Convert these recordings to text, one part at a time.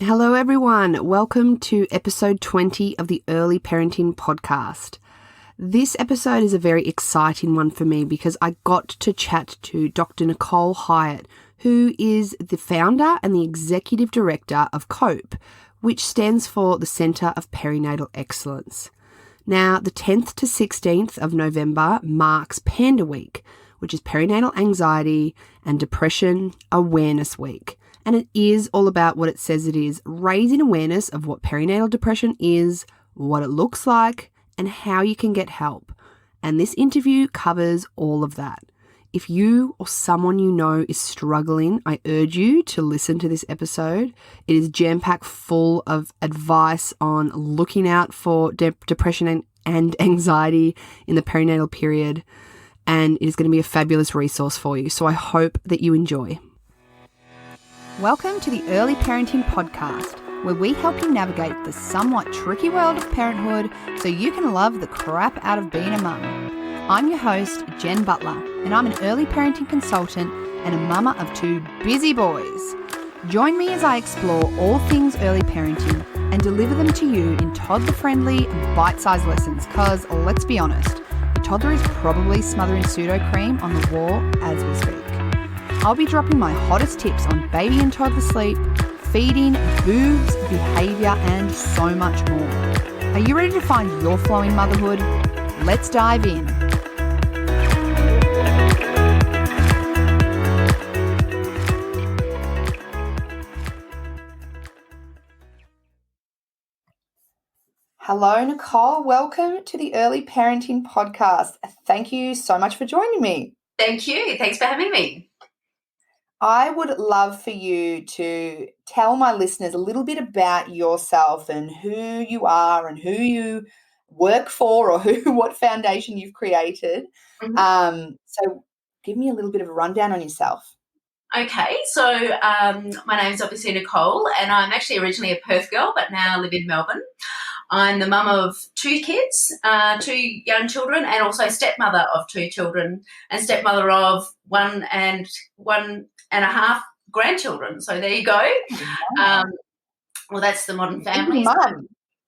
Hello, everyone. Welcome to episode 20 of the Early Parenting Podcast. This episode is a very exciting one for me because I got to chat to Dr. Nicole Highet, who is the founder and the executive director of COPE, which stands for the Centre of Perinatal Excellence. Now, the 10th to 16th of November marks Panda Week, which is Perinatal Anxiety and Depression Awareness Week. And it is all about what it says it is, raising awareness of what perinatal depression is, what it looks like, and how you can get help. And this interview covers all of that. If you or someone you know is struggling, I urge you to listen to this episode. It is jam-packed full of advice on looking out for depression and anxiety in the perinatal period. And it is going to be a fabulous resource for you. So I hope that you enjoy. Welcome to the Early Parenting Podcast, where we help you navigate the somewhat tricky world of parenthood so you can love the crap out of being a mum. I'm your host, Jen Butler, and I'm an early parenting consultant and a mama of two busy boys. Join me as I explore all things early parenting and deliver them to you in toddler-friendly, bite-sized lessons because, let's be honest, the toddler is probably smothering pseudo-cream on the wall as we speak. I'll be dropping my hottest tips on baby and toddler sleep, feeding, boobs, behaviour, and so much more. Are you ready to find your flow in motherhood? Let's dive in. Hello, Nicole. Welcome to the Early Parenting Podcast. Thank you so much for joining me. Thank you. Thanks for having me. I would love for you to tell my listeners a little bit about yourself and who you are and who you work for or what foundation you've created. So give me a little bit of a rundown on yourself. Okay, so my name's obviously Nicole, and I'm actually originally a Perth girl, but now live in Melbourne. I'm the mum of two kids, two young children, and also stepmother of two children, and stepmother of one and a half grandchildren. So there you go. Well, that's the modern family.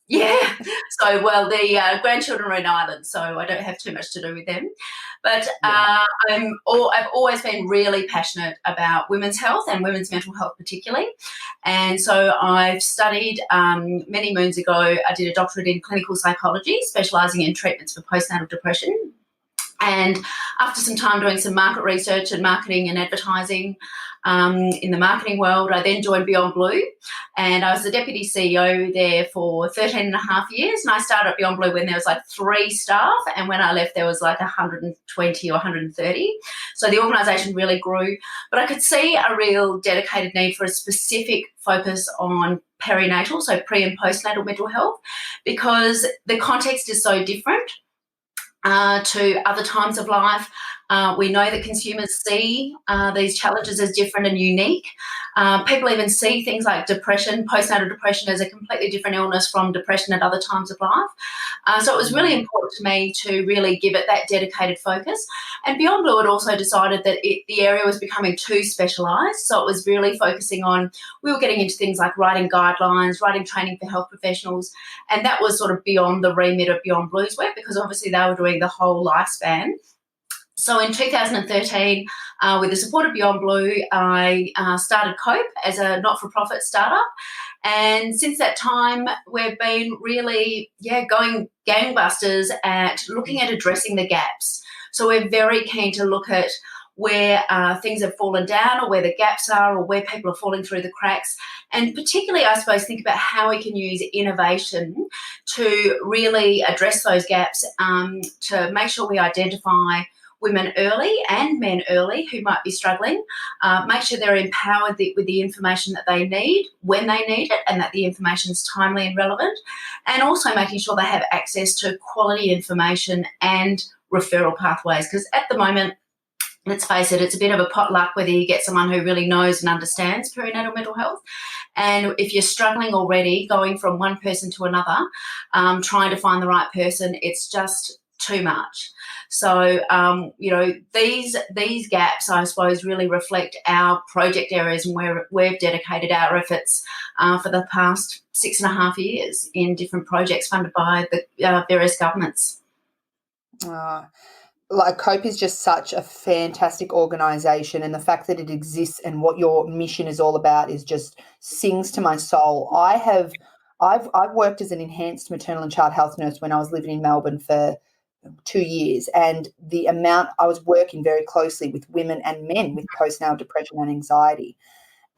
Yeah. So, the grandchildren are in Ireland, so I don't have too much to do with them. But I've always been really passionate about women's health and women's mental health particularly. And so I've studied many moons ago, I did a doctorate in clinical psychology, specialising in treatments for postnatal depression. And after some time doing some market research and marketing and advertising in the marketing world, I then joined Beyond Blue, and I was the deputy CEO there for 13 and a half years. And I started at Beyond Blue when there was like 3 staff, and when I left there was like 120 or 130. So the organisation really grew, but I could see a real dedicated need for a specific focus on perinatal, so pre and postnatal mental health, because the context is so different to other times of life. We know that consumers see these challenges as different and unique. People even see things like depression, postnatal depression, as a completely different illness from depression at other times of life. So it was really important to me to really give it that dedicated focus. And Beyond Blue had also decided that the area was becoming too specialised. So it was really focusing on, we were getting into things like writing guidelines, writing training for health professionals. And that was sort of beyond the remit of Beyond Blue's work, because obviously they were doing the whole lifespan. So in 2013, with the support of Beyond Blue, I started COPE as a not-for-profit startup. And since that time, we've been really, going gangbusters at looking at addressing the gaps. So we're very keen to look at where things have fallen down or where the gaps are or where people are falling through the cracks. And particularly, I suppose, think about how we can use innovation to really address those gaps, to make sure we identify women early and men early who might be struggling, make sure they're empowered with the information that they need when they need it, and that the information is timely and relevant, and also making sure they have access to quality information and referral pathways. Because at the moment, let's face it, it's a bit of a potluck whether you get someone who really knows and understands perinatal mental health. And if you're struggling already, going from one person to another, trying to find the right person, it's just too much. So, these gaps, I suppose, really reflect our project areas and where we've dedicated our efforts for the past 6.5 years in different projects funded by the various governments. Like COPE is just such a fantastic organisation, and the fact that it exists and what your mission is all about is just sings to my soul. I've worked as an enhanced maternal and child health nurse when I was living in Melbourne for 2 years, and the amount I was working very closely with women and men with postnatal depression and anxiety.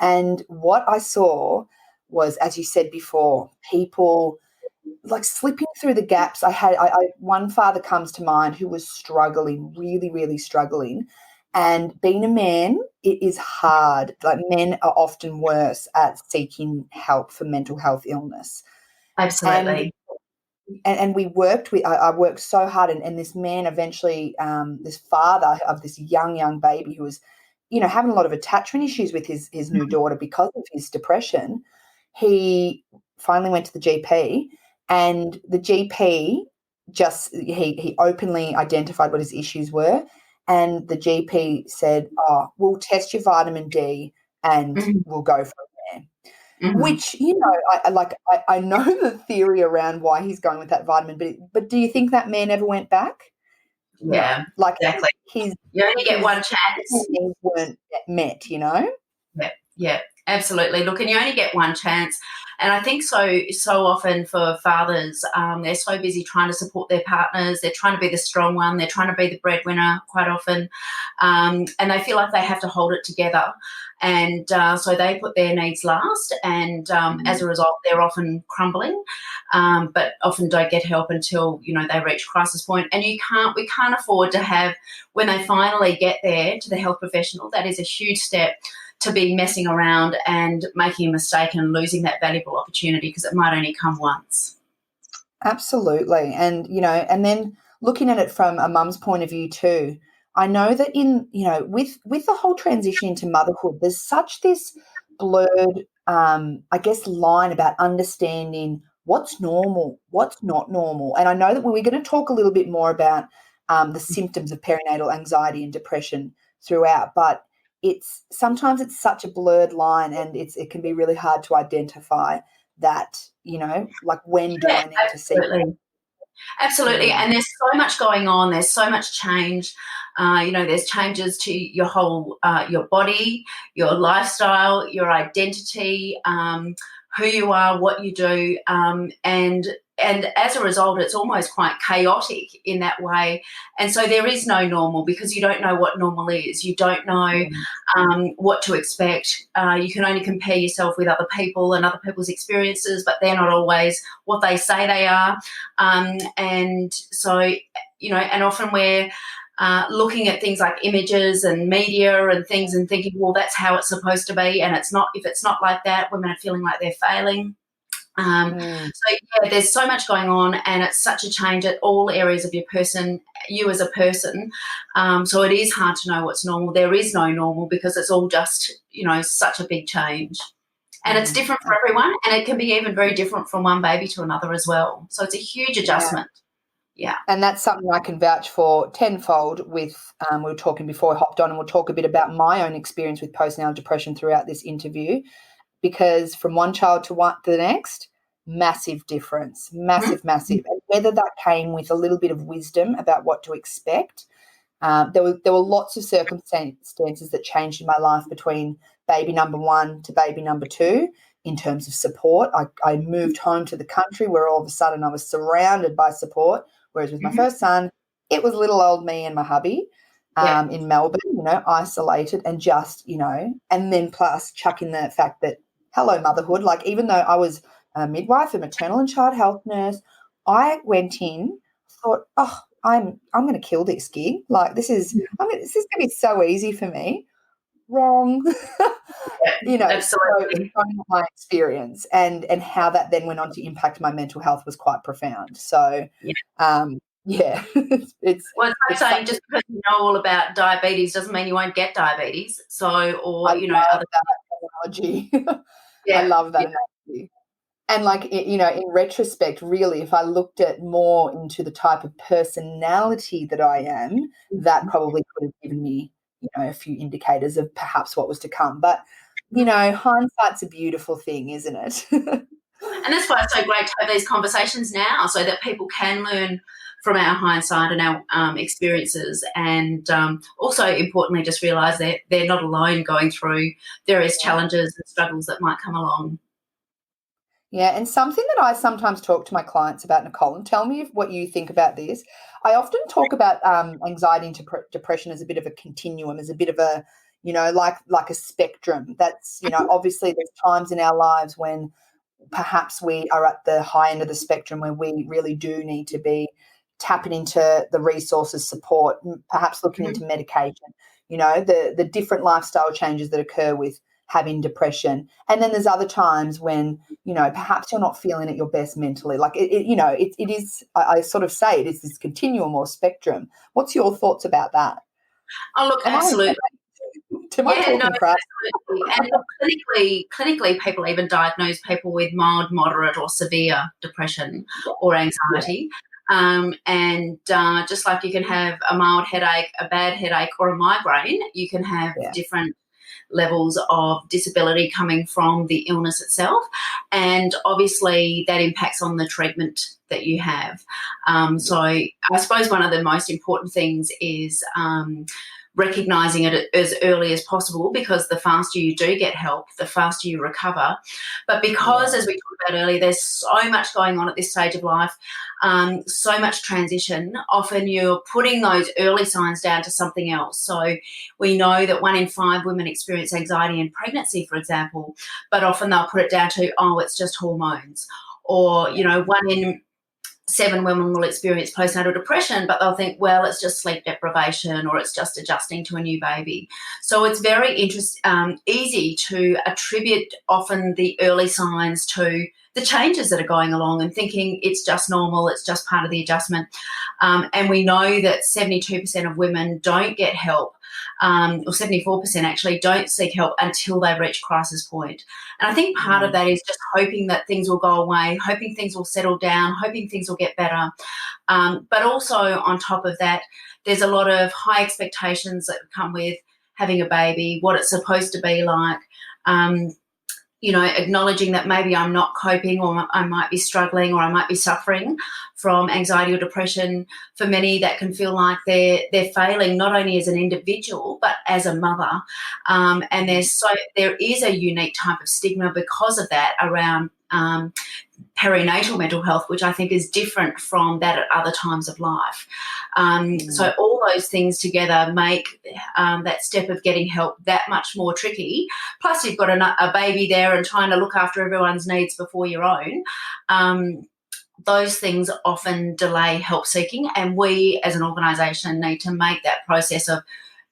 And what I saw was, as you said before, people like slipping through the gaps. One father comes to mind who was struggling, really, really struggling. And being a man, it is hard. Like, men are often worse at seeking help for mental health illness. Absolutely. And we worked with, I worked so hard, and this man eventually, this father of this young baby who was, having a lot of attachment issues with his new daughter because of his depression, he finally went to the GP, and the GP he openly identified what his issues were, and the GP said, "Oh, we'll test your vitamin D and we'll go from there." Mm-hmm. Which, I know the theory around why he's going with that vitamin, but do you think that man ever went back? Yeah, no. Like, exactly. You only get one chance. Needs weren't met, Yeah, absolutely. Look, and you only get one chance. And I think so often for fathers, they're so busy trying to support their partners. They're trying to be the strong one. They're trying to be the breadwinner quite often. And they feel like they have to hold it together. And so they put their needs last. And as a result, they're often crumbling, but often don't get help until, they reach crisis point. And we can't afford to have, when they finally get there to the health professional, that is a huge step, to be messing around and making a mistake and losing that valuable opportunity, because it might only come once. Absolutely. And, and then looking at it from a mum's point of view too, I know that with the whole transition into motherhood, there's such this blurred, line about understanding what's normal, what's not normal. And I know that we're going to talk a little bit more about the symptoms of perinatal anxiety and depression throughout, but sometimes it's such a blurred line, and it can be really hard to identify that, like, when do I need to see? Absolutely. And there's so much going on. There's so much change. There's changes to your whole, your body, your lifestyle, your identity, who you are, what you do. And as a result, it's almost quite chaotic in that way. And so there is no normal, because you don't know what normal is. You don't know what to expect. You can only compare yourself with other people and other people's experiences, but they're not always what they say they are. And so, and often we're looking at things like images and media and things and thinking, well, that's how it's supposed to be. And it's not. If it's not like that, women are feeling like they're failing. There's so much going on, and it's such a change at all areas of you as a person. So it is hard to know what's normal. There is no normal, because it's all just, such a big change. And it's different for everyone, and it can be even very different from one baby to another as well. So it's a huge adjustment. Yeah. And that's something I can vouch for tenfold with, we were talking before I hopped on, and we'll talk a bit about my own experience with postnatal depression throughout this interview. Because from one child to the next, massive difference, massive. And whether that came with a little bit of wisdom about what to expect, there were lots of circumstances that changed in my life between baby number 1 to baby number 2 in terms of support. I moved home to the country, where all of a sudden I was surrounded by support, whereas with my first son, it was little old me and my hubby. In Melbourne, isolated, and just, and then plus chuck in the fact that, hello, motherhood. Like, even though I was a midwife, a maternal and child health nurse, I went in, thought, oh, I'm going to kill this gig. Like, this is going to be so easy for me. Wrong. Absolutely. So my experience and how that then went on to impact my mental health was quite profound. So, it's like saying, just because you know all about diabetes doesn't mean you won't get diabetes. So, or I love that analogy. I love that analogy. And like, in retrospect, really, if I looked at more into the type of personality that I am, that probably could have given me, a few indicators of perhaps what was to come. But, hindsight's a beautiful thing, isn't it? And that's why it's so great to have these conversations now, so that people can learn from our hindsight and our experiences, and also importantly just realise that they're not alone going through various challenges and struggles that might come along. Yeah, and something that I sometimes talk to my clients about, Nicole, and tell me what you think about this. I often talk about anxiety and depression as a bit of a continuum, as a bit of a, like a spectrum. That's, obviously there's times in our lives when perhaps we are at the high end of the spectrum where we really do need to be tapping into the resources, support, perhaps looking into medication, the different lifestyle changes that occur with having depression. And then there's other times when, perhaps you're not feeling at your best mentally. Like it is, I sort of say it is this continuum or spectrum. What's your thoughts about that? Oh, look, absolutely. Am I talking crap? Absolutely. And look, clinically, people even diagnose people with mild, moderate, or severe depression or anxiety. And just like you can have a mild headache, a bad headache, or a migraine, you can have different levels of disability coming from the illness itself. And obviously that impacts on the treatment that you have. So I suppose one of the most important things is recognising it as early as possible, because the faster you do get help, the faster you recover. But because, as we talked about earlier, there's so much going on at this stage of life, so much transition, often you're putting those early signs down to something else. So we know that 1 in 5 women experience anxiety in pregnancy, for example, but often they'll put it down to, it's just hormones. Or, 1 in 7 women will experience postnatal depression, but they'll think, well, it's just sleep deprivation, or it's just adjusting to a new baby. So it's very easy to attribute often the early signs to the changes that are going along and thinking it's just normal, it's just part of the adjustment. And we know that 72% of women don't get help, or 74% actually don't seek help until they reach crisis point. And I think part of that is just hoping that things will go away, hoping things will settle down, hoping things will get better. But also on top of that, there's a lot of high expectations that come with having a baby, what it's supposed to be like, acknowledging that maybe I'm not coping, or I might be struggling, or I might be suffering from anxiety or depression. For many, that can feel like they're failing not only as an individual but as a mother. And there is a unique type of stigma because of that around perinatal mental health, which I think is different from that at other times of life. So all those things together make that step of getting help that much more tricky. Plus you've got a baby there and trying to look after everyone's needs before your own. Those things often delay help seeking, and we as an organisation need to make that process of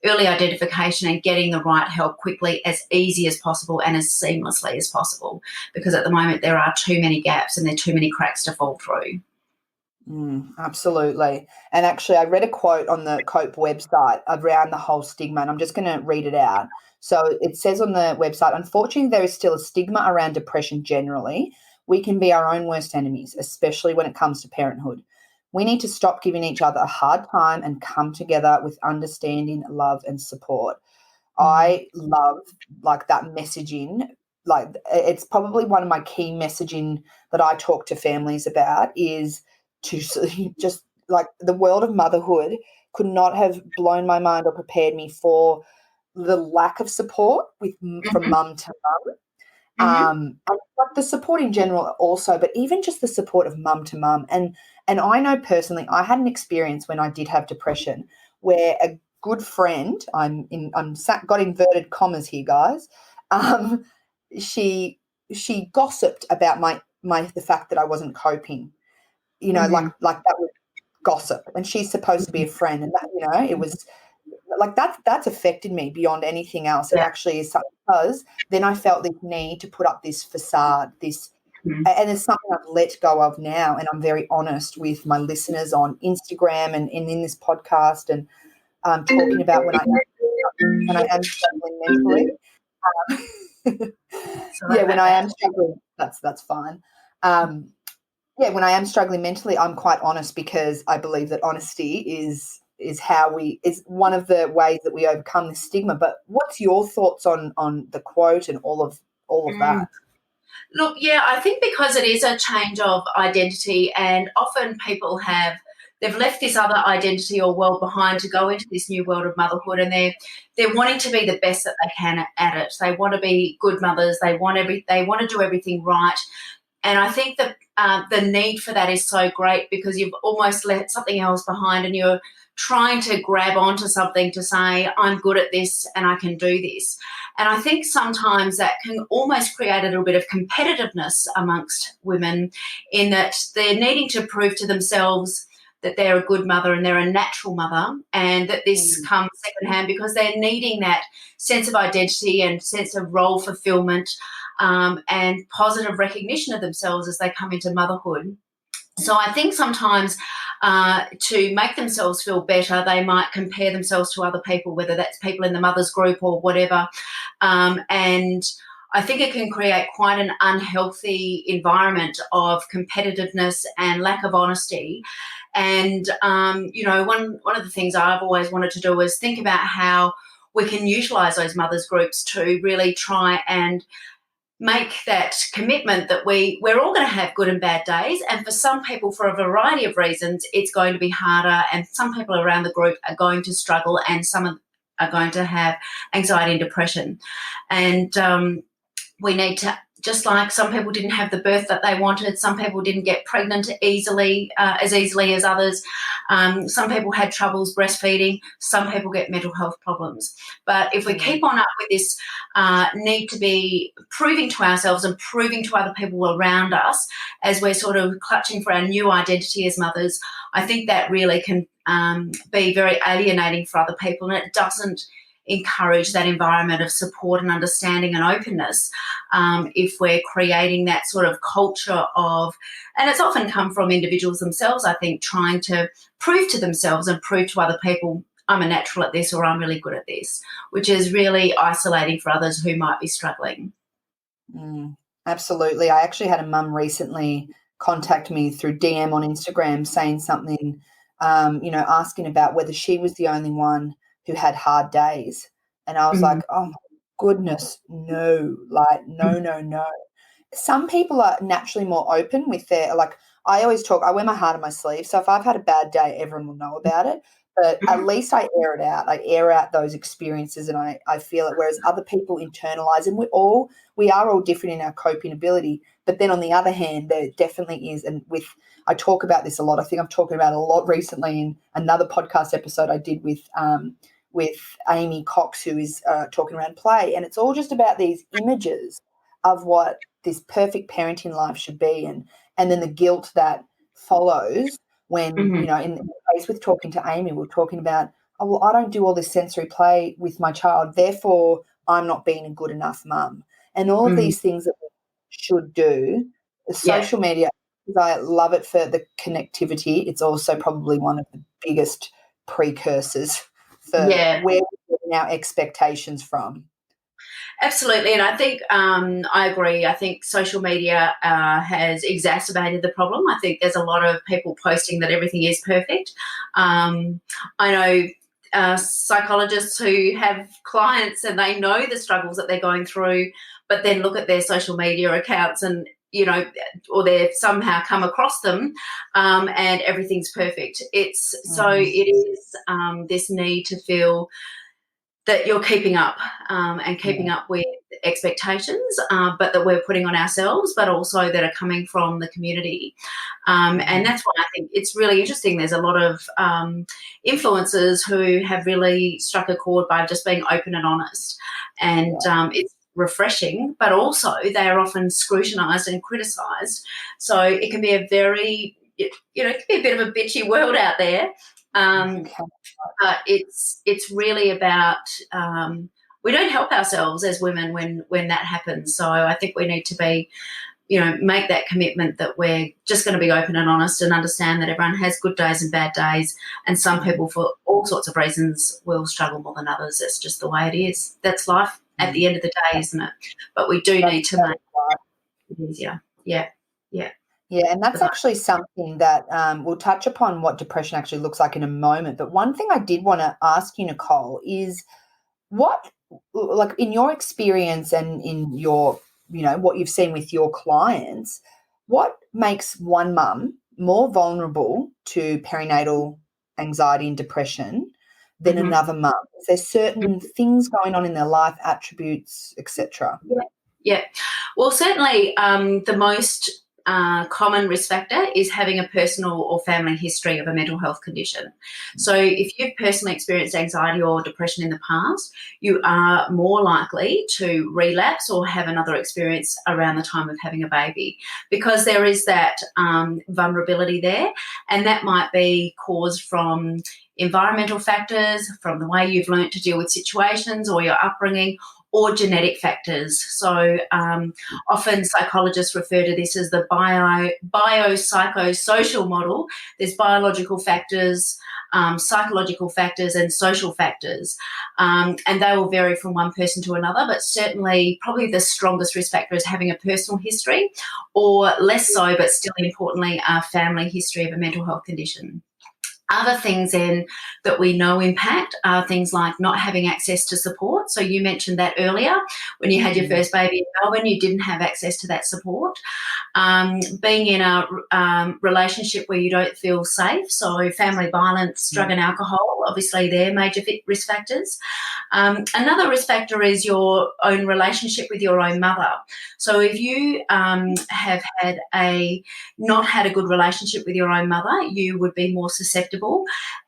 early identification and getting the right help quickly as easy as possible and as seamlessly as possible, because at the moment there are too many gaps and there are too many cracks to fall through. Absolutely. And actually, I read a quote on the COPE website around the whole stigma, and I'm just going to read it out. So it says on the website, unfortunately, there is still a stigma around depression generally. We can be our own worst enemies, especially when it comes to parenthood. We need to stop giving each other a hard time and come together with understanding, love, and support. I love that messaging. Like, it's probably one of my key messaging that I talk to families about is to just like the world of motherhood could not have blown my mind or prepared me for the lack of support from mum to mum. And the support in general also, but even just the support of mum to mum. And I know personally, I had an experience when I did have depression where a good friend, got inverted commas here, guys. She gossiped about the fact that I wasn't coping. Like that was gossip, and she's supposed to be a friend, and that, it was like that's affected me beyond anything else. It actually is something, because then I felt this need to put up this facade, and it's something I've let go of now, and I'm very honest with my listeners on Instagram and in this podcast, and talking about when I am struggling mentally. When I am struggling, that's fine. yeah, when I am struggling mentally, I'm quite honest, because I believe that honesty is one of the ways that we overcome this stigma. But what's your thoughts on the quote and all of that? Look, yeah, I think because it is a change of identity, and often people they've left this other identity or world behind to go into this new world of motherhood, and they're wanting to be the best that they can at it. They want to be good mothers. They want to do everything right. And I think that the need for that is so great, because you've almost left something else behind, and you're trying to grab onto something to say, I'm good at this and I can do this. And I think sometimes that can almost create a little bit of competitiveness amongst women, in that they're needing to prove to themselves that they're a good mother and they're a natural mother, and that this comes secondhand, because they're needing that sense of identity and sense of role fulfillment, and positive recognition of themselves as they come into motherhood. So I think sometimes to make themselves feel better, they might compare themselves to other people, whether that's people in the mothers group or whatever. And I think it can create quite an unhealthy environment of competitiveness and lack of honesty. And, one of the things I've always wanted to do is think about how we can utilise those mothers groups to really try and make that commitment that we're all going to have good and bad days, and for some people, for a variety of reasons, it's going to be harder, and some people around the group are going to struggle, and some are going to have anxiety and depression. And we need to, just like some people didn't have the birth that they wanted, some people didn't get pregnant as easily as others, some people had troubles breastfeeding, some people get mental health problems. But if we keep on up with this need to be proving to ourselves and proving to other people around us as we're sort of clutching for our new identity as mothers, I think that really can be very alienating for other people, and it doesn't encourage that environment of support and understanding and openness, if we're creating that sort of culture of, and it's often come from individuals themselves, I think, trying to prove to themselves and prove to other people, I'm a natural at this, or I'm really good at this, which is really isolating for others who might be struggling. Absolutely. I actually had a mum recently contact me through DM on Instagram saying something, asking about whether she was the only one who had hard days. And I was like, oh my goodness, no, no. Some people are naturally more open with their, I always talk, I wear my heart on my sleeve. So if I've had a bad day, everyone will know about it. But at least I air it out. I air out those experiences, and I feel it, whereas other people internalize, and we are all different in our coping ability. But then on the other hand, there definitely is, and I talk about this a lot. I think I'm talking about it a lot recently in another podcast episode I did with Amy Cox, who is talking around play. And it's all just about these images of what this perfect parenting life should be, and then the guilt that follows when, in the case with talking to Amy, we're talking about, oh, well, I don't do all this sensory play with my child, therefore I'm not being a good enough mum. And all of these things that we should do, social media, I love it for the connectivity. It's also probably one of the biggest precursors for where we're getting our expectations from. Absolutely, and I think I agree. I think social media has exacerbated the problem. I think there's a lot of people posting that everything is perfect. I know psychologists who have clients and they know the struggles that they're going through, but then look at their social media accounts and, or they've somehow come across them, and everything's perfect. So it is this need to feel that you're keeping up and keeping up with expectations, but that we're putting on ourselves, but also that are coming from the community. And that's why I think it's really interesting. There's a lot of influencers who have really struck a chord by just being open and honest. And it's refreshing, but also they are often scrutinised and criticised. So it can be a very, it can be a bit of a bitchy world out there. But it's really about we don't help ourselves as women when that happens. So I think we need to be, make that commitment that we're just going to be open and honest and understand that everyone has good days and bad days, and some people for all sorts of reasons will struggle more than others. That's just the way it is. That's life at the end of the day, isn't it? But we do need to make it easier. Yeah. Yeah, and that's actually something that we'll touch upon what depression actually looks like in a moment. But one thing I did want to ask you, Nicole, is what, like in your experience and in your, what you've seen with your clients, what makes one mum more vulnerable to perinatal anxiety and depression than another mum? Is there certain things going on in their life, attributes, etc.? Yeah. Well, certainly the most common risk factor is having a personal or family history of a mental health condition. So if you've personally experienced anxiety or depression in the past, you are more likely to relapse or have another experience around the time of having a baby, because there is that vulnerability there, and that might be caused from environmental factors, from the way you've learnt to deal with situations or your upbringing, or genetic factors. So often psychologists refer to this as the biopsychosocial model. There's biological factors, psychological factors, and social factors. And they will vary from one person to another, but certainly probably the strongest risk factor is having a personal history, or less so, but still importantly, a family history of a mental health condition. Other things then that we know impact are things like not having access to support. So you mentioned that earlier. When you had your first baby in Melbourne, you didn't have access to that support. Being in a relationship where you don't feel safe, so family violence, drug and alcohol, obviously they're major risk factors. Another risk factor is your own relationship with your own mother. So if you have not had a good relationship with your own mother, you would be more susceptible.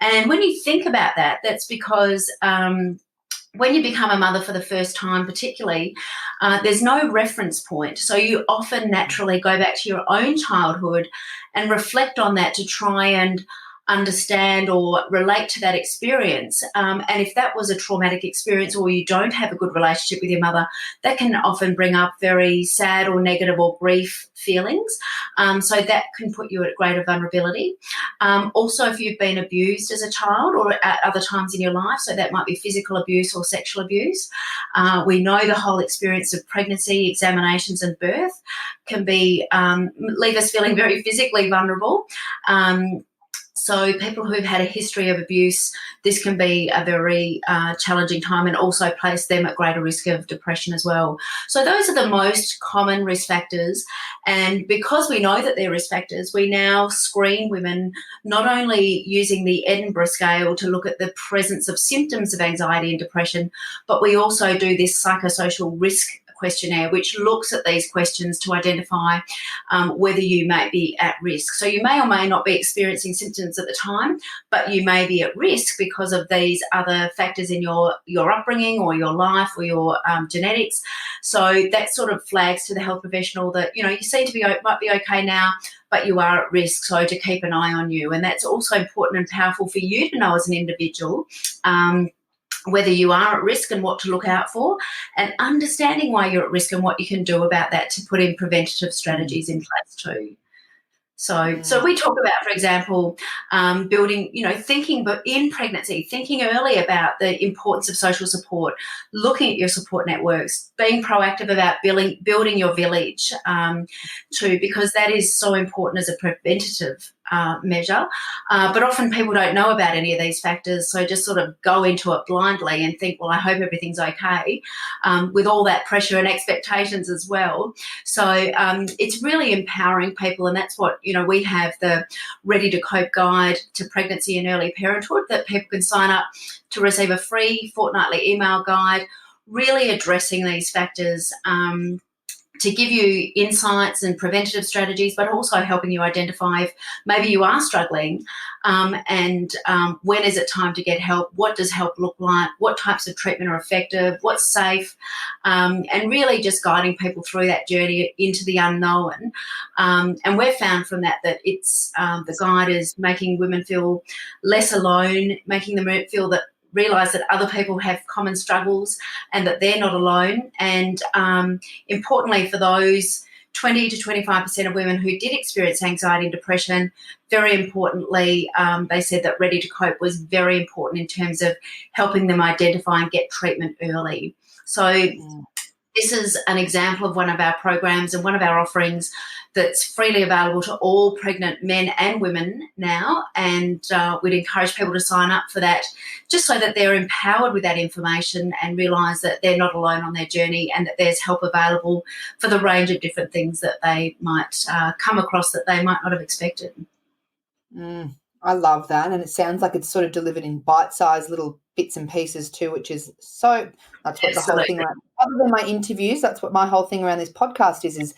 And when you think about that, that's because when you become a mother for the first time particularly, there's no reference point. So you often naturally go back to your own childhood and reflect on that to try and understand or relate to that experience. And if that was a traumatic experience, or you don't have a good relationship with your mother, that can often bring up very sad or negative or grief feelings. So that can put you at greater vulnerability. Also, if you've been abused as a child or at other times in your life, so that might be physical abuse or sexual abuse. We know the whole experience of pregnancy, examinations and birth can be leave us feeling very physically vulnerable. So people who've had a history of abuse, this can be a very challenging time, and also place them at greater risk of depression as well. So those are the most common risk factors. And because we know that they're risk factors, we now screen women not only using the Edinburgh scale to look at the presence of symptoms of anxiety and depression, but we also do this psychosocial risk questionnaire, which looks at these questions to identify whether you may be at risk. So you may or may not be experiencing symptoms at the time, but you may be at risk because of these other factors in your upbringing or your life or your genetics. So that sort of flags to the health professional that, you seem to might be okay now, but you are at risk, so to keep an eye on you. And that's also important and powerful for you to know as an individual, whether you are at risk and what to look out for, and understanding why you're at risk and what you can do about that to put in preventative strategies in place too. So we talk about, for example, building, thinking, but in pregnancy, thinking early about the importance of social support, looking at your support networks, being proactive about building your village too, because that is so important as a preventative measure. But often people don't know about any of these factors, so just sort of go into it blindly and think, well, I hope everything's okay, with all that pressure and expectations as well. So it's really empowering people, and that's what, we have the Ready to Cope guide to pregnancy and early parenthood that people can sign up to receive a free fortnightly email guide, really addressing these factors, to give you insights and preventative strategies, but also helping you identify if maybe you are struggling, and when is it time to get help, what does help look like, what types of treatment are effective, what's safe, and really just guiding people through that journey into the unknown. And we've found from that it's the guide is making women feel less alone, making them feel that realise that other people have common struggles and that they're not alone. And importantly, for those 20 to 25% of women who did experience anxiety and depression, very importantly, they said that Ready to Cope was very important in terms of helping them identify and get treatment early. So this is an example of one of our programs and one of our offerings that's freely available to all pregnant men and women now, and we'd encourage people to sign up for that just so that they're empowered with that information and realise that they're not alone on their journey and that there's help available for the range of different things that they might come across that they might not have expected. I love that, and it sounds like it's sort of delivered in bite-sized little bits and pieces too, which is so. That's what the whole thing around. Other than my interviews, that's what my whole thing around this podcast is.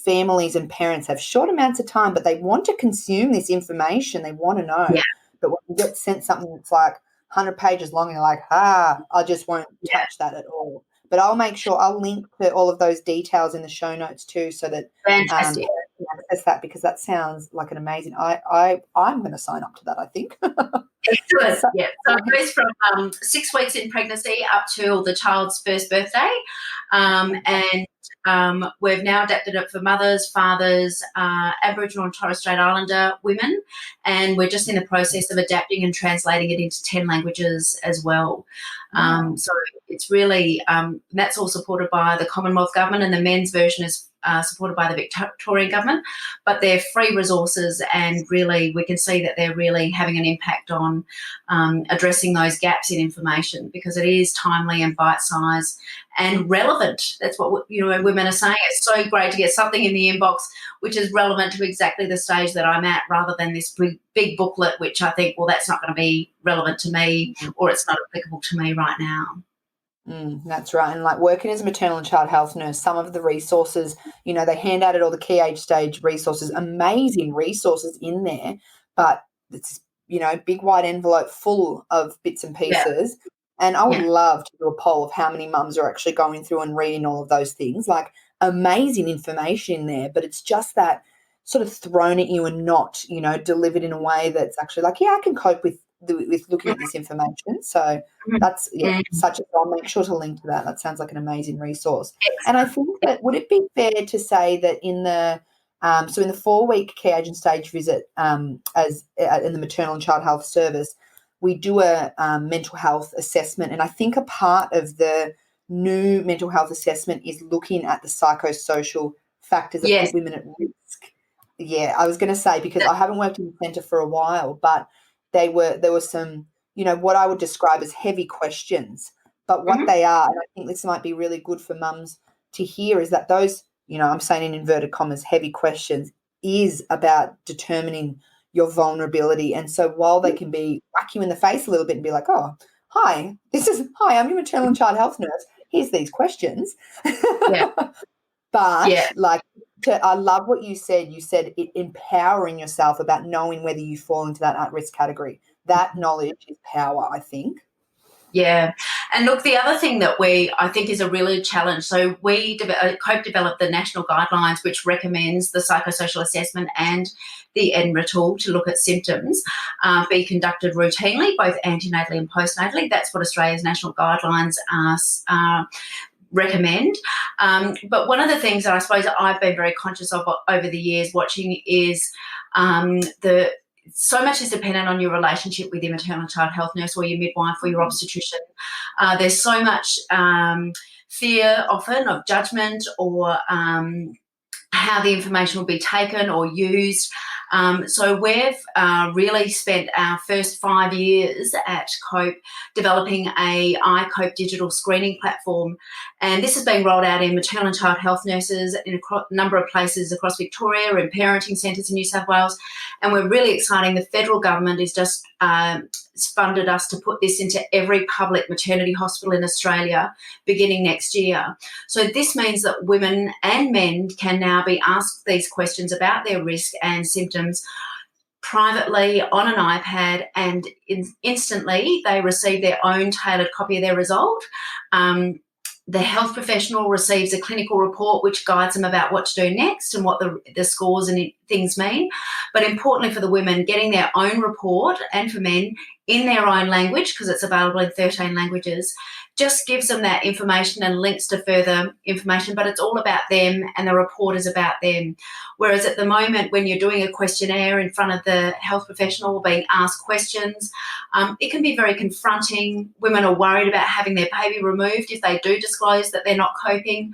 Families and parents have short amounts of time, but they want to consume this information. They want to know. Yeah. But when you get sent something that's like 100 pages long, you're like, I just won't touch that at all. But I'll make sure I'll link to all of those details in the show notes too, so that Fantastic. access that, because that sounds like an amazing. I'm going to sign up to that, I think. Excellent. So it goes from 6 weeks in pregnancy up till the child's first birthday, and we've now adapted it for mothers, fathers, Aboriginal and Torres Strait Islander women, and we're just in the process of adapting and translating it into 10 languages as well. So it's really that's all supported by the Commonwealth Government, and the men's version is supported by the Victorian Government, but they're free resources, and really we can see that they're really having an impact on addressing those gaps in information, because it is timely and bite-sized and relevant. That's what women are saying. It's so great to get something in the inbox which is relevant to exactly the stage that I'm at, rather than this big booklet which I think, well, that's not going to be relevant to me, or it's not applicable to me right now. That's right. And like working as a maternal and child health nurse, some of the resources, they hand out at all the key age stage resources, amazing resources in there, but it's, big white envelope full of bits and pieces. Yeah. And I would love to do a poll of how many mums are actually going through and reading all of those things. Like, amazing information in there, but it's just that sort of thrown at you and not, delivered in a way that's actually like, I can cope with looking at this information. So that's such a, I'll make sure to link to that. That sounds like an amazing resource. And I think that, would it be fair to say that in the in the 4-week key age and stage visit as in the maternal and child health service, we do a mental health assessment, and I think a part of the new mental health assessment is looking at the psychosocial factors that put women at risk. Yeah, I was going to say, because I haven't worked in the centre for a while, but there were some, what I would describe as heavy questions. But what they are, and I think this might be really good for mums to hear, is that those, I'm saying in inverted commas, heavy questions is about determining your vulnerability. And so while they can whack you in the face a little bit and be like, oh, hi, I'm your maternal and child health nurse. Here's these questions. But I love what you said. You said empowering yourself about knowing whether you fall into that at-risk category. That knowledge is power, I think. Yeah. And look, the other thing that I think is a really challenge, so we COPE developed the national guidelines which recommends the psychosocial assessment and the Edinburgh tool to look at symptoms be conducted routinely, both antenatally and postnatally. That's what Australia's national guidelines recommend. But one of the things that I suppose I've been very conscious of over the years watching is so much is dependent on your relationship with your maternal and child health nurse or your midwife or your obstetrician. There's so much fear often of judgment or how the information will be taken or used. So we've really spent our first 5 years at COPE developing a iCope digital screening platform, and this has been rolled out in maternal and child health nurses in a number of places across Victoria and parenting centres in New South Wales, and we're really exciting. The federal government is just funded us to put this into every public maternity hospital in Australia beginning next year. So this means that women and men can now be asked these questions about their risk and symptoms privately on an iPad, and instantly they receive their own tailored copy of their result. The health professional receives a clinical report which guides them about what to do next and what the scores and things mean. But importantly for the women, getting their own report, and for men in their own language, because it's available in 13 languages, just gives them that information and links to further information, but it's all about them and the report is about them. Whereas at the moment, when you're doing a questionnaire in front of the health professional being asked questions, it can be very confronting. Women are worried about having their baby removed if they do disclose that they're not coping.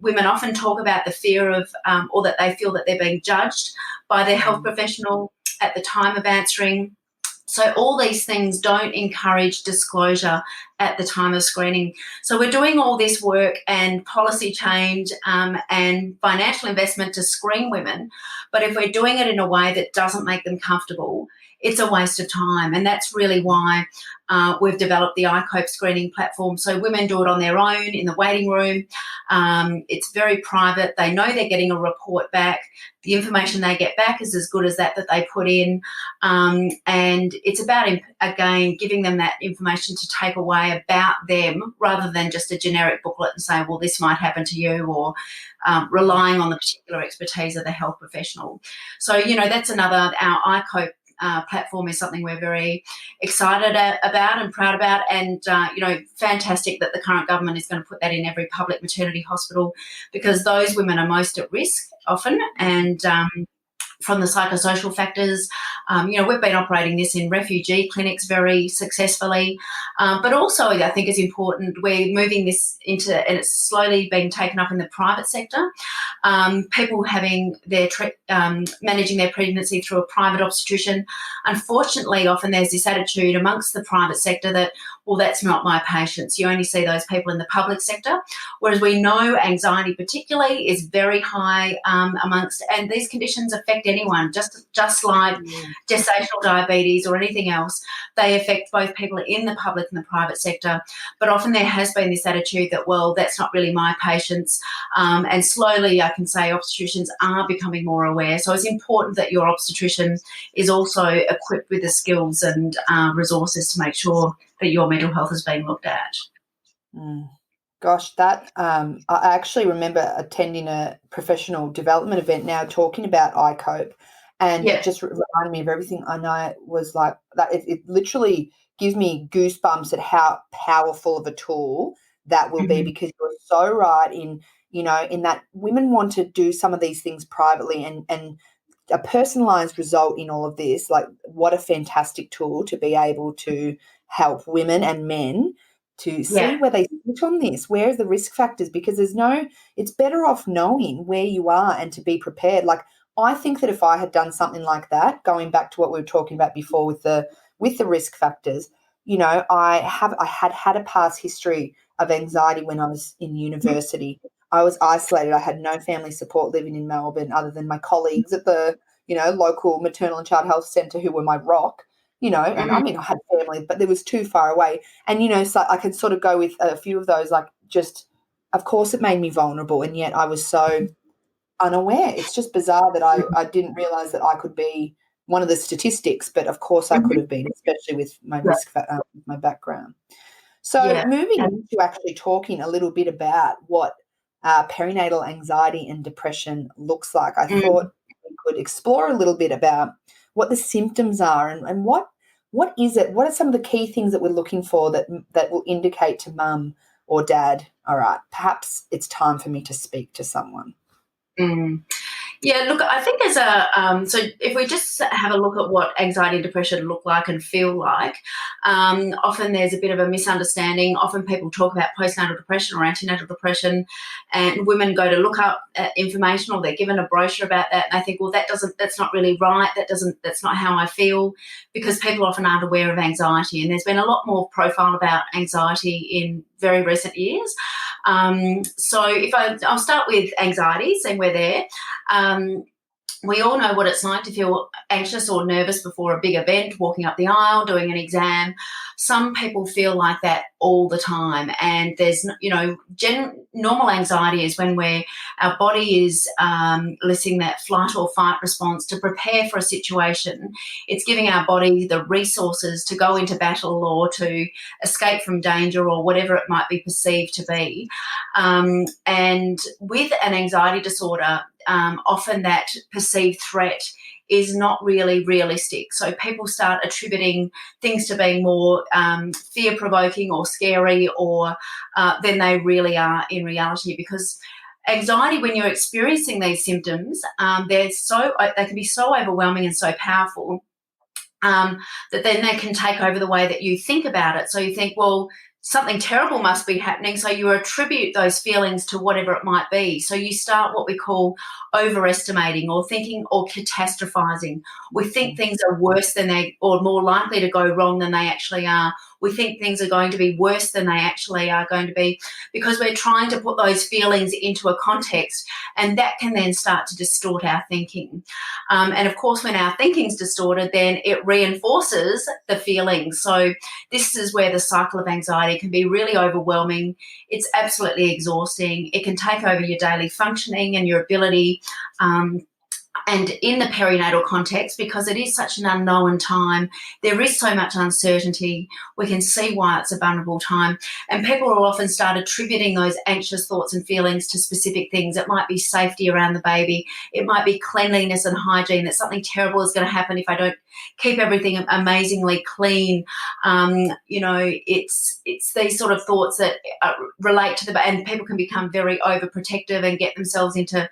Women often talk about the fear of, or that they feel that they're being judged by their health professional at the time of answering. So all these things don't encourage disclosure at the time of screening. So we're doing all this work and policy change and financial investment to screen women, but if we're doing it in a way that doesn't make them comfortable, it's a waste of time. And that's really why we've developed the iCope screening platform. So women do it on their own in the waiting room. It's very private. They know they're getting a report back. The information they get back is as good as that they put in. And it's about, again, giving them that information to take away about them rather than just a generic booklet and say, well, this might happen to you, or relying on the particular expertise of the health professional. So, that's another, our iCope platform is something we're very excited about and proud about, and fantastic that the current government is going to put that in every public maternity hospital, because those women are most at risk often, and from the psychosocial factors. We've been operating this in refugee clinics very successfully, but also I think it's important we're moving this into, and it's slowly being taken up in the private sector. People having their managing their pregnancy through a private obstetrician. Unfortunately, often there's this attitude amongst the private sector that, well, that's not my patients. You only see those people in the public sector, whereas we know anxiety particularly is very high amongst, and these conditions affect anyone, just like gestational diabetes or anything else. They affect both people in the public and the private sector, but often there has been this attitude that, well, that's not really my patients, and slowly I can say obstetricians are becoming more aware. So it's important that your obstetrician is also equipped with the skills and resources to make sure that your mental health is being looked at. Gosh, that I actually remember attending a professional development event now talking about iCope, and it just reminded me of everything I know. It was like that. It literally gives me goosebumps at how powerful of a tool that will be, because you're so right in that women want to do some of these things privately, and a personalised result in all of this, like what a fantastic tool to be able to help women and men to see where they sit on this, where are the risk factors, because it's better off knowing where you are and to be prepared. Like, I think that if I had done something like that, going back to what we were talking about before with the risk factors, I had a past history of anxiety when I was in university. I was isolated. I had no family support living in Melbourne other than my colleagues at the, local maternal and child health centre who were my rock, and I mean, I had family, but it was too far away. And, so I could sort of go with a few of those, like, just, of course it made me vulnerable, and yet I was so unaware. It's just bizarre that I didn't realise that I could be one of the statistics, but of course I could have been, especially with my my background. So moving into actually talking a little bit about what perinatal anxiety and depression looks like, I thought we could explore a little bit about what the symptoms are and what is it? What are some of the key things that we're looking for that will indicate to mum or dad, all right, perhaps it's time for me to speak to someone? Yeah, look, I think there's so if we just have a look at what anxiety and depression look like and feel like, often there's a bit of a misunderstanding. Often people talk about postnatal depression or antenatal depression, and women go to look up information, or they're given a brochure about that, and they think, well, that's not really right. That's not how I feel, because people often aren't aware of anxiety, and there's been a lot more profile about anxiety in very recent years. So I'll start with anxiety, saying we're there. We all know what it's like to feel anxious or nervous before a big event, walking up the aisle, doing an exam. Some people feel like that all the time, and there's, normal anxiety is when our body is eliciting that flight or fight response to prepare for a situation. It's giving our body the resources to go into battle or to escape from danger or whatever it might be perceived to be. And with an anxiety disorder, often that perceived threat is not really realistic. So people start attributing things to being more fear-provoking or scary or than they really are in reality, because anxiety, when you're experiencing these symptoms, they can be so overwhelming and so powerful that then they can take over the way that you think about it. So you think, well, something terrible must be happening, so you attribute those feelings to whatever it might be. So you start what we call overestimating or thinking or catastrophizing. We think things are worse than they, or more likely to go wrong than they actually are. We think things are going to be worse than they actually are going to be, because we're trying to put those feelings into a context, and that can then start to distort our thinking. And of course, when our thinking's distorted, then it reinforces the feelings. So this is where the cycle of anxiety can be really overwhelming. It's absolutely exhausting. It can take over your daily functioning and your ability. And in the perinatal context, because it is such an unknown time, there is so much uncertainty. We can see why it's a vulnerable time. And people will often start attributing those anxious thoughts and feelings to specific things. It might be safety around the baby. It might be cleanliness and hygiene, that something terrible is going to happen if I don't keep everything amazingly clean. It's these sort of thoughts that relate to and people can become very overprotective and get themselves into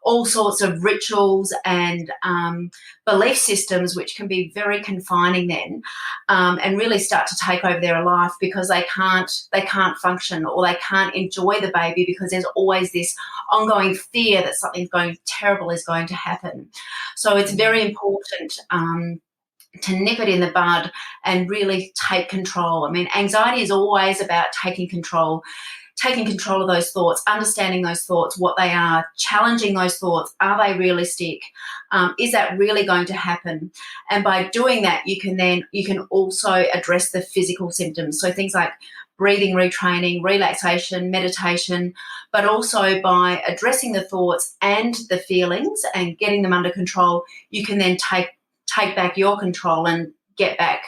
all sorts of rituals and belief systems, which can be very confining then, and really start to take over their life, because they can't function or they can't enjoy the baby, because there's always this ongoing fear that something terrible is going to happen. So it's very important to nip it in the bud and really take control. I mean, anxiety is always about taking control of those thoughts, understanding those thoughts, what they are, challenging those thoughts. Are they realistic? Is that really going to happen? And by doing that, you can also address the physical symptoms. So things like breathing retraining, relaxation, meditation, but also by addressing the thoughts and the feelings and getting them under control, you can then take back your control and get back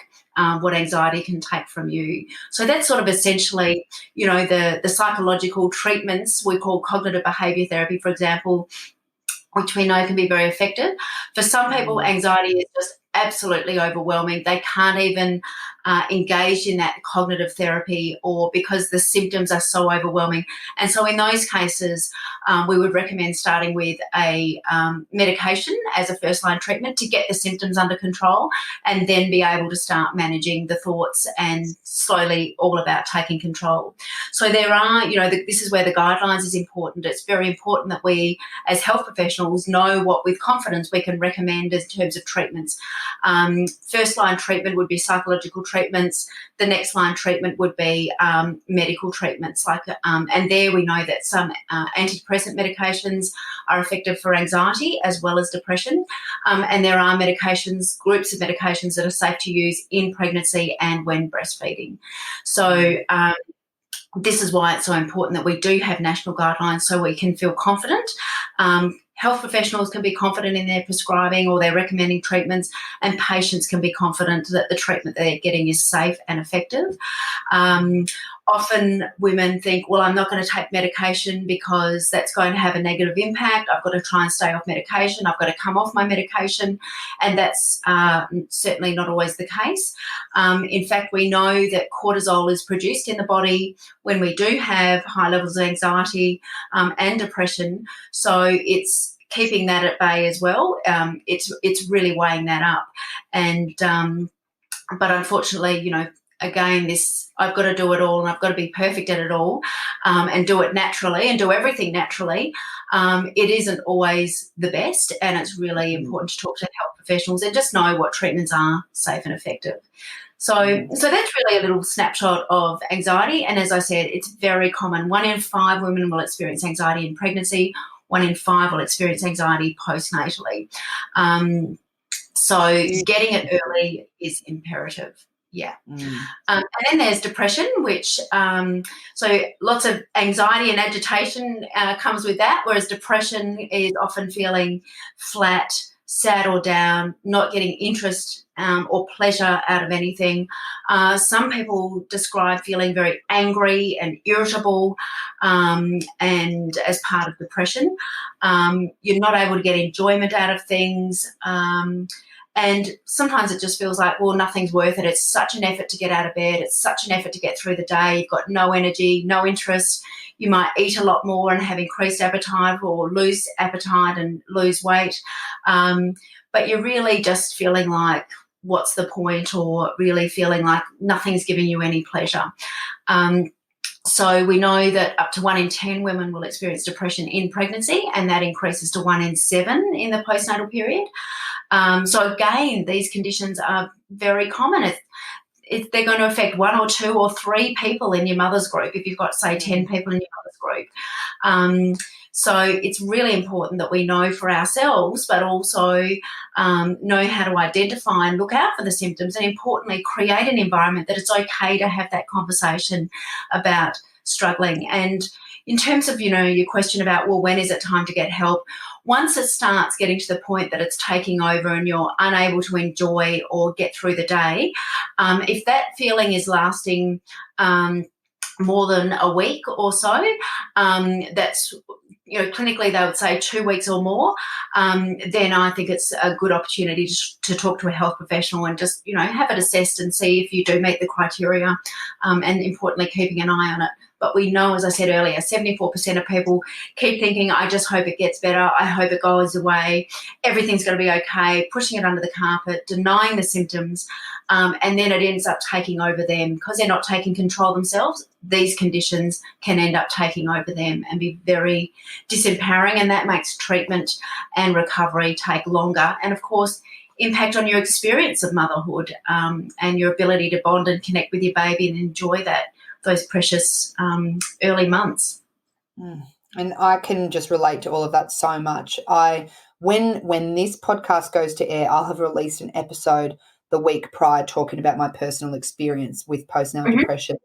what anxiety can take from you. So that's sort of essentially, the psychological treatments we call cognitive behaviour therapy, for example, which we know can be very effective. For some people, anxiety is just absolutely overwhelming. They can't even engage in that cognitive therapy, or because the symptoms are so overwhelming. And so in those cases, we would recommend starting with a medication as a first-line treatment to get the symptoms under control, and then be able to start managing the thoughts and slowly all about taking control. So there are, this is where the guidelines is important. It's very important that we as health professionals know what with confidence we can recommend in terms of treatments. First-line treatment would be psychological treatments. The next line treatment would be medical treatments, and there we know that some antidepressant medications are effective for anxiety as well as depression, and there are groups of medications that are safe to use in pregnancy and when breastfeeding. So this is why it's so important that we do have national guidelines, so we can feel confident. Health professionals can be confident in their prescribing or their recommending treatments, and patients can be confident that the treatment they're getting is safe and effective. Often women think, well, I'm not going to take medication because that's going to have a negative impact. I've got to try and stay off medication. I've got to come off my medication. And that's certainly not always the case. In fact, we know that cortisol is produced in the body when we do have high levels of anxiety and depression. So it's keeping that at bay as well. It's really weighing that up. And but unfortunately, again, I've got to do it all and I've got to be perfect at it all and do it naturally and do everything naturally. It isn't always the best, and it's really important to talk to health professionals and just know what treatments are safe and effective. So that's really a little snapshot of anxiety. And as I said, it's very common. 1 in 5 women will experience anxiety in pregnancy. 1 in 5 will experience anxiety postnatally. So getting it early is imperative. Yeah. And then there's depression, which so lots of anxiety and agitation comes with that, whereas depression is often feeling flat, sad or down, not getting interest or pleasure out of anything. Some people describe feeling very angry and irritable, and as part of depression. You're not able to get enjoyment out of things. And sometimes it just feels like, well, nothing's worth it. It's such an effort to get out of bed. It's such an effort to get through the day. You've got no energy, no interest. You might eat a lot more and have increased appetite, or lose appetite and lose weight. But you're really just feeling like, what's the point, or really feeling like nothing's giving you any pleasure. So we know that up to 1 in 10 women will experience depression in pregnancy, and that increases to 1 in 7 in the postnatal period. So again, these conditions are very common. They're going to affect 1 or 2 or 3 people in your mother's group if you've got, say, 10 people in your mother's group. So it's really important that we know for ourselves, but also know how to identify and look out for the symptoms, and importantly, create an environment that it's okay to have that conversation about struggling. And in terms of, your question about, well, when is it time to get help? Once it starts getting to the point that it's taking over and you're unable to enjoy or get through the day, if that feeling is lasting more than a week or so, that's, clinically they would say 2 weeks or more, then I think it's a good opportunity to talk to a health professional and just, have it assessed and see if you do meet the criteria, and importantly, keeping an eye on it. But we know, as I said earlier, 74% of people keep thinking, I just hope it gets better. I hope it goes away. Everything's going to be okay, pushing it under the carpet, denying the symptoms. And then it ends up taking over them because they're not taking control themselves. These conditions can end up taking over them and be very disempowering. And that makes treatment and recovery take longer. And, of course, impact on your experience of motherhood, and your ability to bond and connect with your baby and enjoy those precious early months. And I can just relate to all of that so much. When this podcast goes to air, I'll have released an episode the week prior talking about my personal experience with postnatal depression.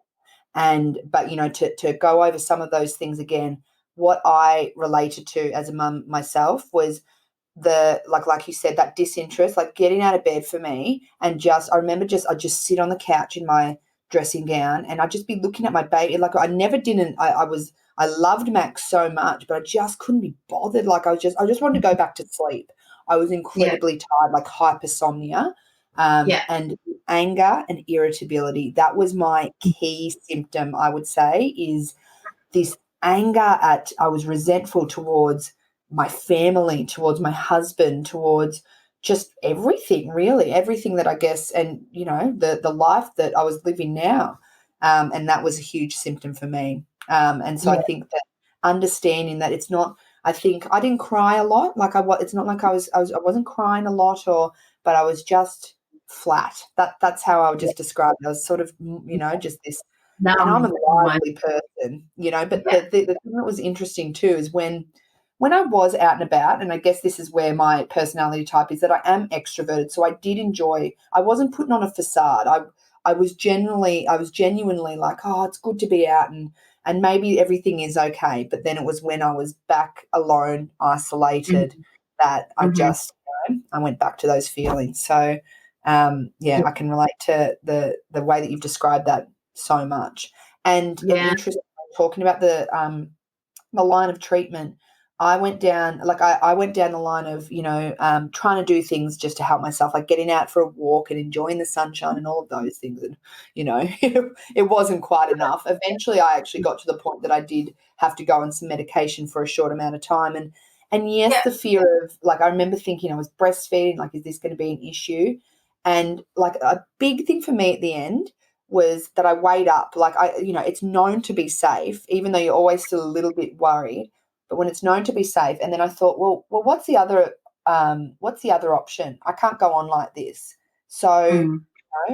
But to go over some of those things again, what I related to as a mum myself was like you said, that disinterest, like getting out of bed for me, and I remember I'd just sit on the couch in my dressing gown and I'd just be looking at my baby. Like I loved Max so much, but I just couldn't be bothered. Like I just wanted to go back to sleep. I was incredibly tired, like hypersomnia, and anger and irritability. That was my key symptom, I would say, is this anger I was resentful towards my family, towards my husband, towards just everything, really, everything that I guess, and, the life that I was living now. And that was a huge symptom for me. And so I think that understanding that it's not, I think I didn't cry a lot. Like it's not like I wasn't crying a lot, but I was just flat. That's how I would just describe it. I was sort of, just this, and I'm a lively person, but the thing that was interesting too is when I was out and about, and I guess this is where my personality type is, that I am extroverted. So I did enjoy, I wasn't putting on a facade. I was genuinely like, oh, it's good to be out and maybe everything is okay. But then it was when I was back alone, isolated, that I just, I went back to those feelings. So, I can relate to the way that you've described that so much. And interesting, talking about the line of treatment, I went down the line of, trying to do things just to help myself, like getting out for a walk and enjoying the sunshine and all of those things. And, it wasn't quite enough. Eventually I actually got to the point that I did have to go on some medication for a short amount of time. And yes, the fear of, like, I remember thinking I was breastfeeding, like, is this going to be an issue? And like a big thing for me at the end was that I weighed up, like it's known to be safe, even though you're always still a little bit worried. But when it's known to be safe, and then I thought, well, what's the other option? I can't go on like this. So,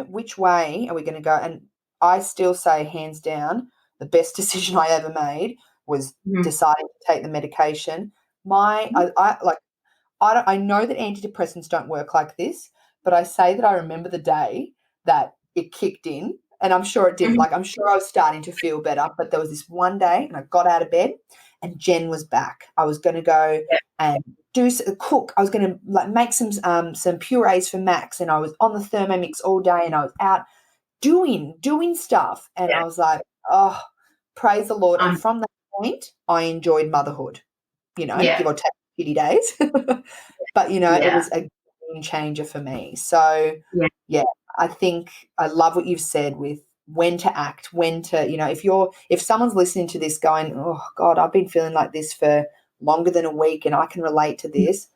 which way are we going to go? And I still say, hands down, the best decision I ever made was deciding to take the medication. I know that antidepressants don't work like this, but I say that I remember the day that it kicked in, and I'm sure it did. Like, I'm sure I was starting to feel better, but there was this one day and I got out of bed and Jen was back. I was going to go and cook. I was going to like make some purees for Max, and I was on the Thermomix all day, and I was out doing stuff, and I was like, oh, praise the Lord. And from that point, I enjoyed motherhood, give or take 50 days. But, it was a game changer for me. So, I think I love what you've said with when to act, when to, if someone's listening to this going, oh, God, I've been feeling like this for longer than a week and I can relate to this,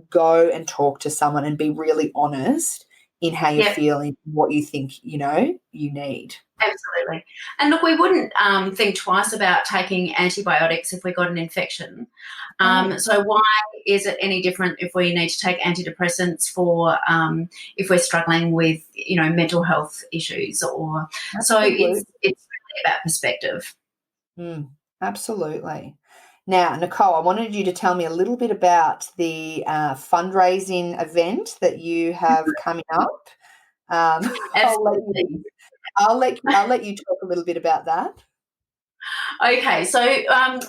go and talk to someone and be really honest in how you're feeling, what you think, you need. Absolutely. And look, we wouldn't think twice about taking antibiotics if we got an infection. So why is it any different if we need to take antidepressants for if we're struggling with, mental health issues? Or so it's really about perspective. Absolutely. Now, Nicole, I wanted you to tell me a little bit about the fundraising event that you have coming up. I'll let you talk a little bit about that. Okay, so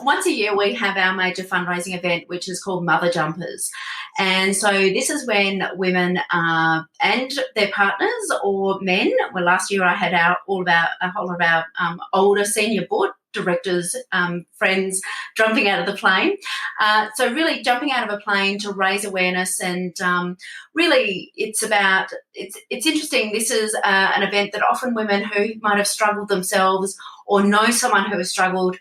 once a year we have our major fundraising event, which is called Mother Jumpers. And so this is when women and their partners or men, well, last year I had a whole of our older senior board directors, friends jumping out of the plane. So really jumping out of a plane to raise awareness, and really it's interesting. This is an event that often women who might have struggled themselves or know someone who has struggled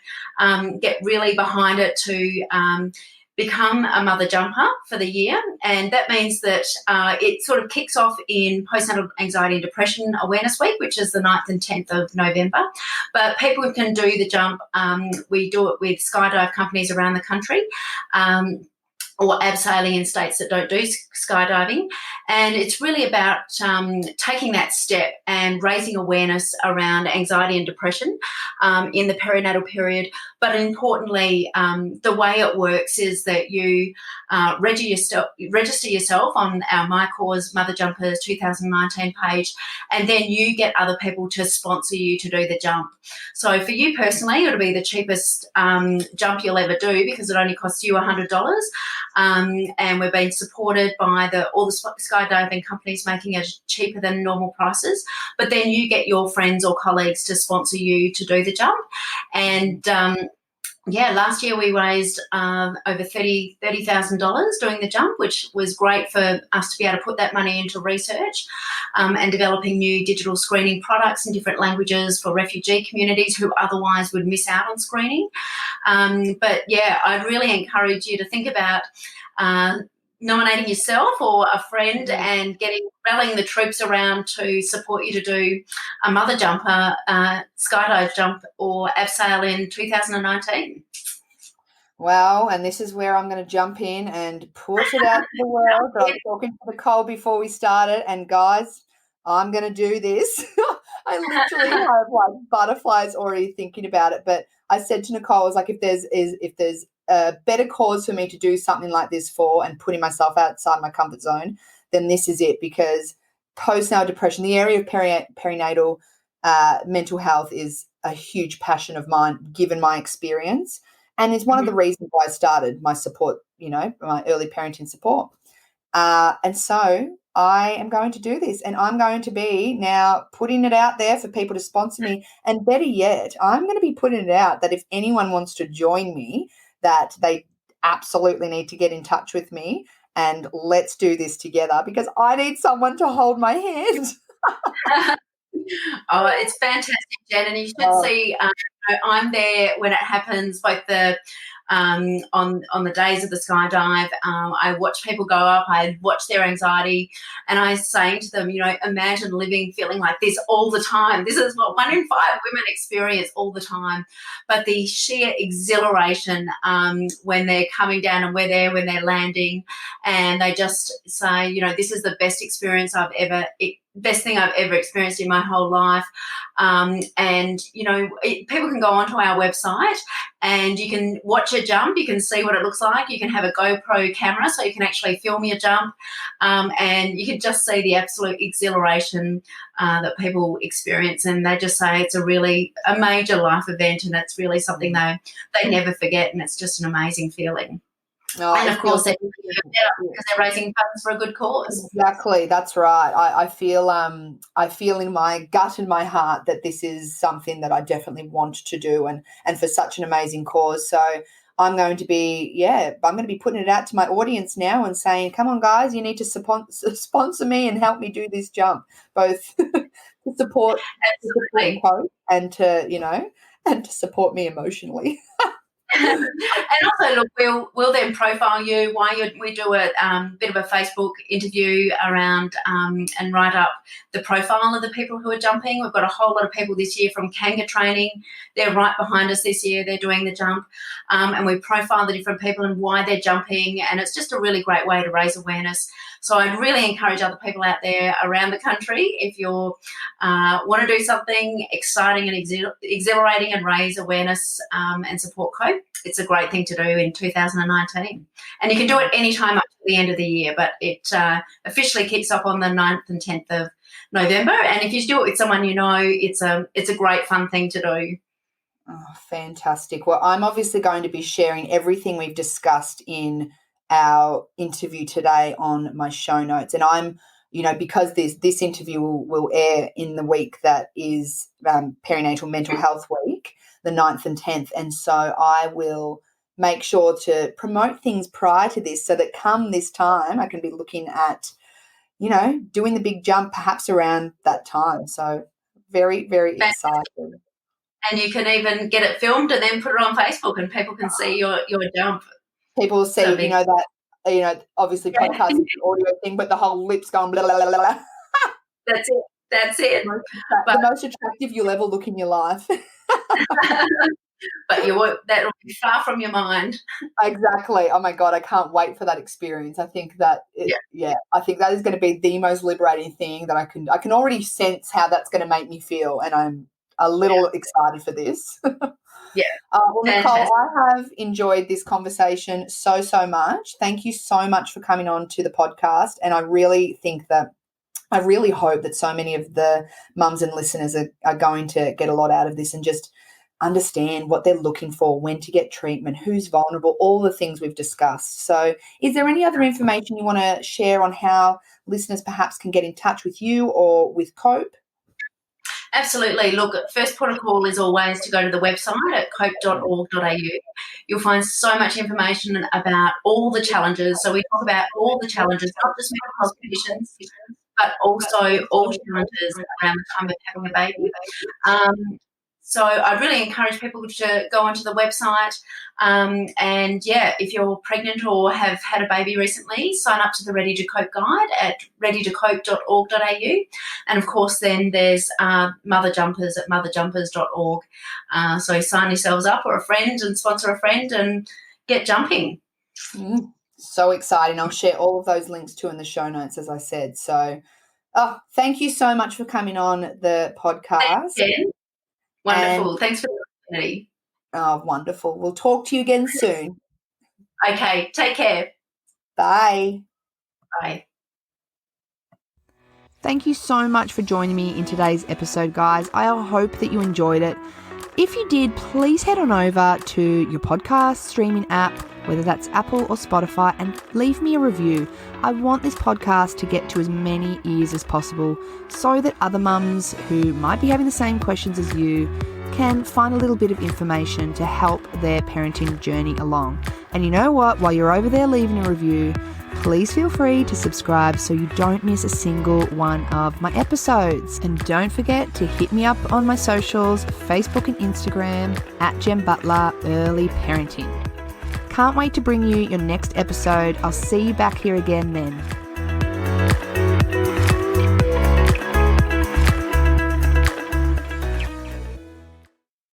get really behind it to become a mother jumper for the year. And that means that it sort of kicks off in postnatal anxiety and depression awareness week, which is the 9th and 10th of November. But people can do the jump. We do it with skydive companies around the country. Or abseiling in states that don't do skydiving. And it's really about taking that step and raising awareness around anxiety and depression in the perinatal period. But importantly, the way it works is that you register yourself on our My Cause Mother Jumpers 2019 page, and then you get other people to sponsor you to do the jump. So for you personally, it'll be the cheapest jump you'll ever do because it only costs you $100. And we're being supported by all the skydiving companies making it cheaper than normal prices. But then you get your friends or colleagues to sponsor you to do the jump. And last year we raised over $30,000 doing the jump, which was great for us to be able to put that money into research and developing new digital screening products in different languages for refugee communities who otherwise would miss out on screening. But I'd really encourage you to think about nominating yourself or a friend and rallying the troops around to support you to do a mother jumper, skydive jump or abseil in 2019. Well, and this is where I'm going to jump in and put it out to the world. I was talking to Nicole before we started, and guys, I'm going to do this. I literally have like butterflies already thinking about it. But I said to Nicole, I was like, if there's a better cause for me to do something like this for and putting myself outside my comfort zone, then this is it, because postnatal depression, the area of perinatal mental health is a huge passion of mine, given my experience. And it's one of the reasons why I started my support, my early parenting support. And so I am going to do this, and I'm going to be now putting it out there for people to sponsor me. And better yet, I'm going to be putting it out that if anyone wants to join me, that they absolutely need to get in touch with me and let's do this together, because I need someone to hold my hand. Oh, it's fantastic, Jen, and you should see I'm there when it happens, both the on the days of the skydive. I watch people go up, I watch their anxiety, and I saying to them, imagine feeling like this all the time. This is what 1 in 5 women experience all the time. But the sheer exhilaration when they're coming down and we're there when they're landing, and they just say, this is the best experience best thing I've ever experienced in my whole life. People can go onto our website and you can watch a jump. You can see what it looks like. You can have a GoPro camera so you can actually film your jump, and you can just see the absolute exhilaration that people experience. And they just say it's a major life event, and it's really something they never forget, and it's just an amazing feeling. No, and of course, they're better because they're raising funds for a good cause. Exactly, that's right. I feel in my gut and my heart that this is something that I definitely want to do, and for such an amazing cause. So I'm going to be putting it out to my audience now and saying, come on, guys, you need to sponsor me and help me do this jump, both to support Coach and to support me emotionally. And also, look, we'll then profile you while we do a bit of a Facebook interview around and write up the profile of the people who are jumping. We've got a whole lot of people this year from Kanga Training. They're right behind us this year. They're doing the jump, and we profile the different people and why they're jumping, and it's just a really great way to raise awareness. So I'd really encourage other people out there around the country, if you want to do something exciting and exhilarating and raise awareness and support COPE, it's a great thing to do in 2019. And you can do it anytime up to the end of the year, but it officially kicks off on the 9th and 10th of November. And if you do it with someone you know, it's a great fun thing to do. Oh, fantastic. Well, I'm obviously going to be sharing everything we've discussed in our interview today on my show notes. And I'm, because this interview will air in the week that is Perinatal Mental Health Week, the 9th and 10th. And so I will make sure to promote things prior to this so that come this time I can be looking at, doing the big jump perhaps around that time. So very, very excited. And you can even get it filmed and then put it on Facebook and people can see your jump. People will see, obviously podcast is an audio thing, but the whole lips going blah, blah, blah, blah. That's it. The most attractive you'll ever look in your life. But that'll be far from your mind. Exactly. Oh my God, I can't wait for that experience. I think that I think that is going to be the most liberating thing that I can already sense how that's going to make me feel, and I'm a little excited for this. Yeah. Well, Nicole, I have enjoyed this conversation so much. Thank you so much for coming on to the podcast, and I really hope that so many of the mums and listeners are going to get a lot out of this and just understand what they're looking for, when to get treatment, who's vulnerable, all the things we've discussed. So is there any other information you want to share on how listeners perhaps can get in touch with you or with COPE? Absolutely. Look, first protocol is always to go to the website at cope.org.au. You'll find so much information about all the challenges. So we talk about all the challenges, not just mental health conditions, but also all challenges around the time of having a baby. So I really encourage people to go onto the website if you're pregnant or have had a baby recently, sign up to the Ready to Cope guide at readytocope.org.au. And, of course, then there's Mother Jumpers at motherjumpers.org. So sign yourselves up or a friend and sponsor a friend and get jumping. So exciting. I'll share all of those links too in the show notes, as I said. So thank you so much for coming on the podcast. Thanks, Jen. Wonderful. Thanks for the opportunity. Oh, wonderful. We'll talk to you again soon. Okay. Take care. Bye. Bye. Thank you so much for joining me in today's episode, guys. I hope that you enjoyed it. If you did, please head on over to your podcast streaming app, whether that's Apple or Spotify, and leave me a review. I want this podcast to get to as many ears as possible so that other mums who might be having the same questions as you can find a little bit of information to help their parenting journey along. And you know what? While you're over there leaving a review, please feel free to subscribe so you don't miss a single one of my episodes. And don't forget to hit me up on my socials, Facebook and Instagram, at Jen Butler Early Parenting. Can't wait to bring you your next episode. I'll see you back here again then.